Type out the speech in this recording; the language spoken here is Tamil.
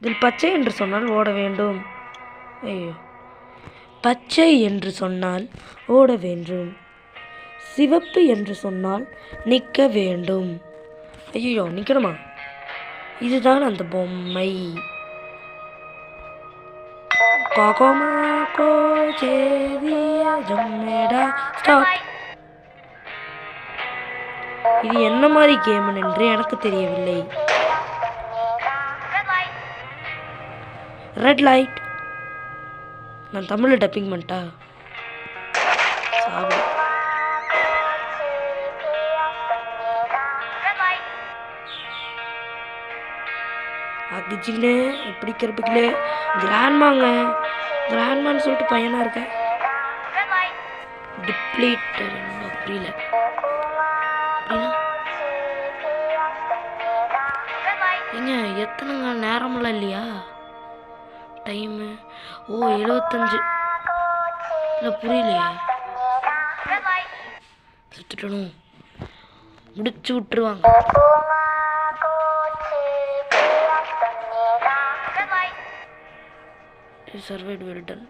இதில் பச்சை என்று சொன்னால் ஓட வேண்டும். ஐயோ, பச்சை என்று சொன்னால் ஓட வேண்டும். சிவப்பு என்று சொன்னால் நிற்க வேண்டும். ஐயோ, நிற்கணுமா? இதுதான் அந்த பொம்மை. இது என்ன மாதிரி கேம் என்று எனக்கு தெரியவில்லை. Red light. நான் தமிழில் டப்பிங் பண்ணிட்டா? அடிச்சுக்கினே எப்படி கருப்பிக்கலே. கிராண்ட்மாங்க, கிராண்ட்மான்னு சொல்லிட்டு பையனா இருக்க. டிப்ளீட்டர் புரியல. ஏங்க எத்தனைங்க நேரமெல்லாம் இல்லையா? டைமு 75. இல்லை புரியலையே. சுட்டுட்டணும், முடிச்சு விட்டுருவாங்க. Surveyed well done.